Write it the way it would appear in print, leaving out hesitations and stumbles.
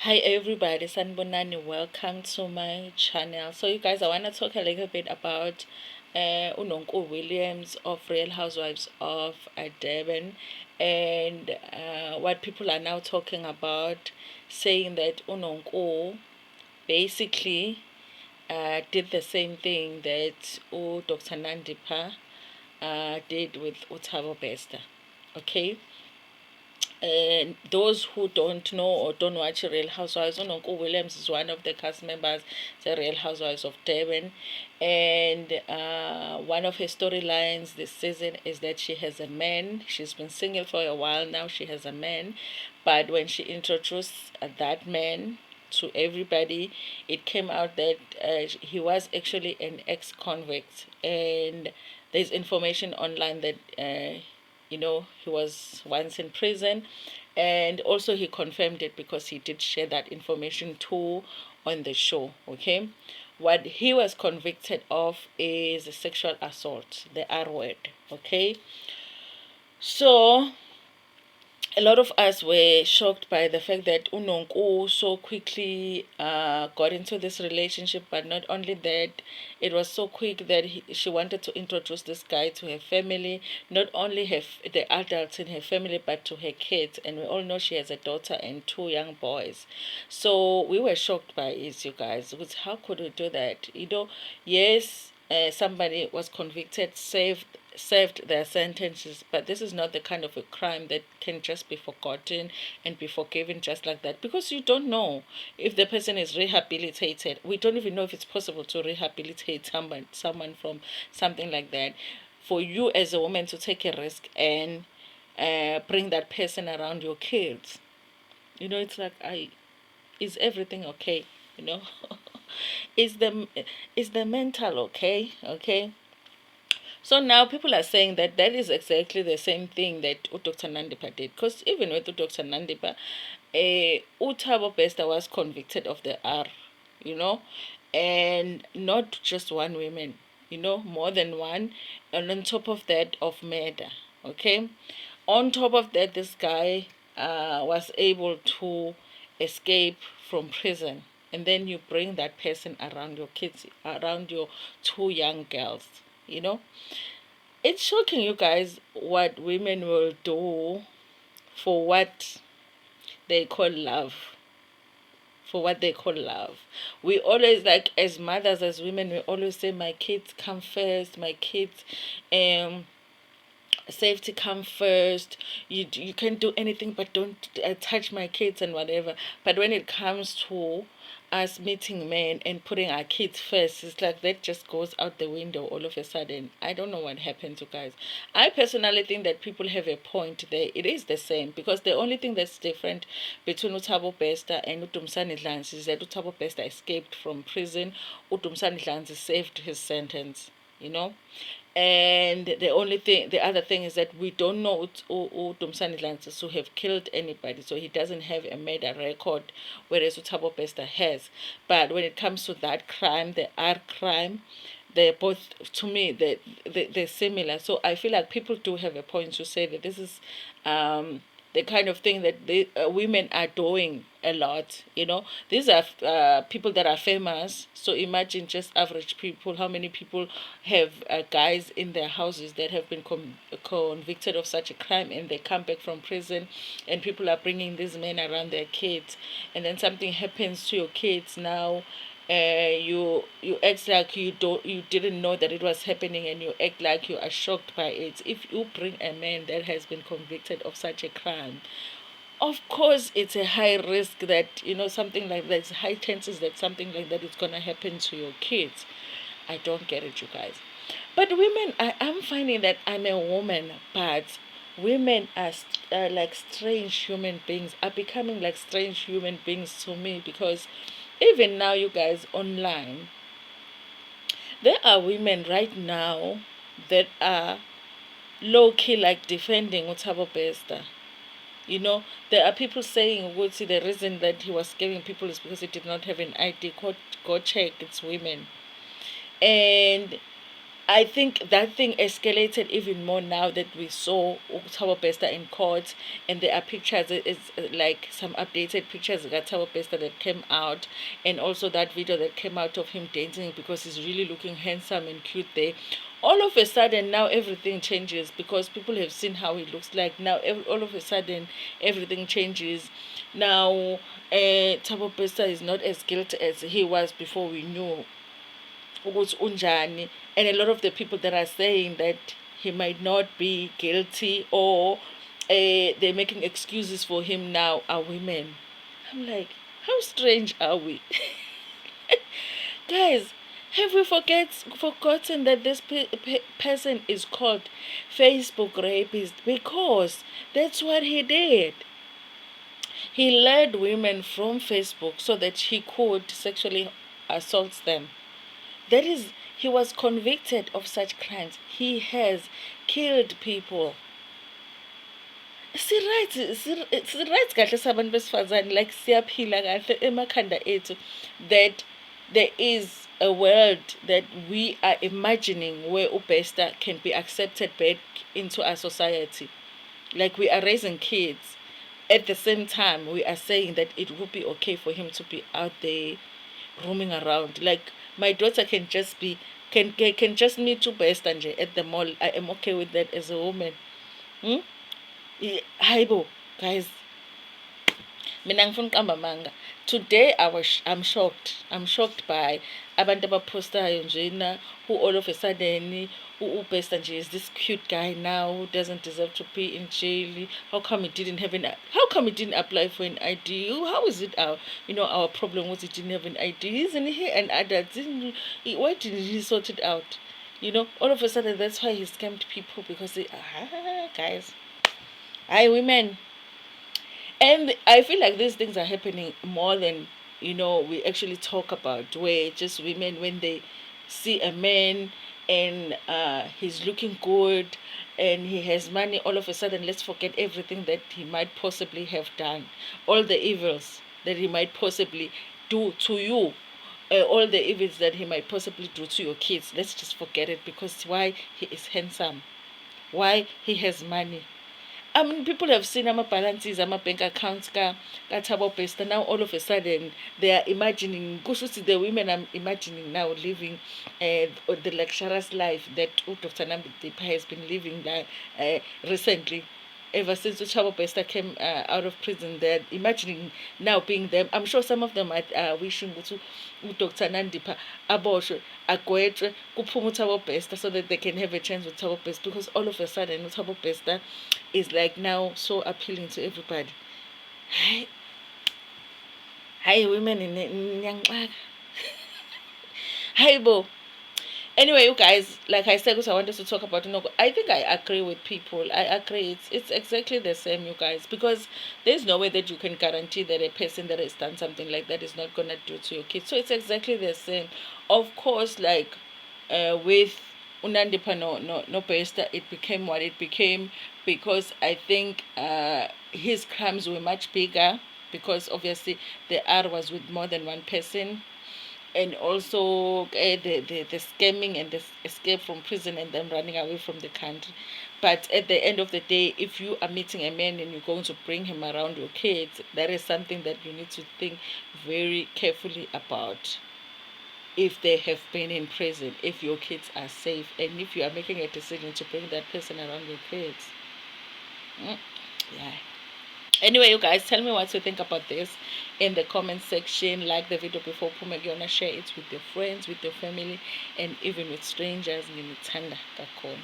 Hi everybody, Sanbonani, welcome to my channel. So you guys, I want to talk a little bit about Nonku Williams of Real Housewives of Durban, and what people are now talking about, saying that Nonku basically did the same thing that Dr. Nandipha did with Utabo Bester. Okay, and those who don't know or don't watch Real Housewives, Nonku Williams is one of the cast members, the Real Housewives of Durban. And one of her storylines this season is that she has a man. She's been single for a while now. She has a man. But when she introduced that man to everybody, it came out that he was actually an ex convict. And there's information online that he was once in prison, and also he confirmed it because he did share that information too on the show. Okay, what he was convicted of is sexual assault, the R word. Okay, so a lot of us were shocked by the fact that Unonku so quickly got into this relationship, but not only that, it was so quick that she wanted to introduce this guy to her family, not only the adults in her family, but to her kids. And we all know she has a daughter and two young boys. So we were shocked by it, you guys. Because how could we do that? Yes, somebody was convicted, served their sentences, but this is not the kind of a crime that can just be forgotten and be forgiven just like that, because you don't know if the person is rehabilitated. We don't even know if it's possible to rehabilitate someone from something like that. For you as a woman to take a risk and bring that person around your kids, it's like, I is everything okay? you know is the mental okay? Okay. So now people are saying that that is exactly the same thing that Dr. Nandipha did. Because even with Dr. Nandipha, Utabo Bester was convicted of the R, you know, and not just one woman, more than one. And on top of that, of murder, okay? On top of that, this guy was able to escape from prison. And then you bring that person around your kids, around your two young girls, you know it's shocking, you guys, what women will do for what they call love. For what they call love. We always, like, as mothers, as women, we always say, my kids come first, my kids, um, safety come first. You can do anything, but don't touch my kids and whatever. But when it comes to us meeting men and putting our kids first, it's like that just goes out the window all of a sudden. I don't know what happened to guys. I personally think that people have a point there. It is the same, because the only thing that's different between Utabo Bester and Utumsani Dlanzi is that Utabo Bester escaped from prison. Utumsani Dlanzi saved his sentence, you know and the other thing is that we don't know Dumsani Lances to have killed anybody, so he doesn't have a murder record, whereas Utabo Bester has. But when it comes to that crime, the R crime, they're both, to me, they're similar. So I feel like people do have a point to say that this is the kind of thing that women are doing a lot. These are people that are famous. So imagine just average people. How many people have guys in their houses that have been convicted of such a crime, and they come back from prison, and people are bringing these men around their kids, and then something happens to your kids now. You act like you didn't know that it was happening, and you act like you are shocked by it. If you bring a man that has been convicted of such a crime, of course it's a high risk that something like that, high chances that something like that is going to happen to your kids. I don't get it, you guys. But women, I'm finding that I'm a woman, but women are like strange human beings, are becoming like strange human beings to me, because even now, you guys, online, there are women right now that are low key like defending Utabo Bester. There are people saying, "Would see the reason that he was scaring people is because he did not have an ID." Go check, it's women. And I think that thing escalated even more now that we saw Thabo Bester in court, and there are pictures. It's like some updated pictures of Thabo Bester that came out, and also that video that came out of him dancing because he's really looking handsome and cute there. All of a sudden, now everything changes because people have seen how he looks like. Now, all of a sudden, everything changes. Now, Thabo Bester is not as guilty as he was before we knew ukuthi unjani, and a lot of the people that are saying that he might not be guilty or they're making excuses for him now are women. I'm like, how strange are we? Guys, have we forgotten that this person is called Facebook rapist because that's what he did. He led women from Facebook so that he could sexually assault them. That is, he was convicted of such crimes. He has killed people. Right kahle sabantu besifazane, like siyaphila kahle emakhanda ethu, that there is a world that we are imagining where Ubesta can be accepted back into our society. Like we are raising kids. At the same time, we are saying that it would be okay for him to be out there roaming around. Like my daughter can just be can just meet Ubesta nje at the mall. I am okay with that as a woman. Hmm? Haibo, guys. Mina ngifuna ukuqamba amanga. Today I'm shocked. I'm shocked by abantu abaphostayo njena who all of a sudden Ubesta nje is this cute guy now who doesn't deserve to be in jail. How come he didn't apply for an ID? How is it our problem was he didn't have an ID? Isn't he an adult? Why didn't he sort it out? All of a sudden that's why he scammed people because guys. Hi women. And I feel like these things are happening more than we actually talk about, where just women, when they see a man and he's looking good and he has money, all of a sudden let's forget everything that he might possibly have done, all the evils that he might possibly do to you, all the evils that he might possibly do to your kids. Let's just forget it because why? He is handsome, why? He has money. I mean, people have seen balances, bank accounts, Thabo Bester. Now, all of a sudden, they are imagining, the women are imagining now living the luxurious life that Dr. Nandipha has been living recently. Ever since Thabo Bester came out of prison, they're imagining now being them. I'm sure some of them are wishing to Dr. Nandipha aboshwe, agwetshwe, kuphume uThabo Bester so that they can have a chance with Thabo Bester, because all of a sudden Thabo Bester is like now so appealing to everybody. Hi women in Nyangxaka. Hi bo. Anyway, you guys, like I said, because I wanted to talk about Nonku, I think I agree with people. I agree. It's exactly the same, you guys, because there's no way that you can guarantee that a person that has done something like that is not gonna do to your kids. So it's exactly the same. Of course, like with Nandipha no Bester, it became what it became because I think his crimes were much bigger because obviously the R was with more than one person, and also the scamming and the escape from prison and them running away from the country. But at the end of the day, if you are meeting a man and you're going to bring him around your kids, that is something that you need to think very carefully about. If they have been in prison, if your kids are safe, and if you are making a decision to bring that person around your kids. Yeah. Anyway, you guys, tell me what you think about this in the comment section. Like the video before Pumegona, share it with your friends, with your family, and even with strangers. Nginithanda kakhulu.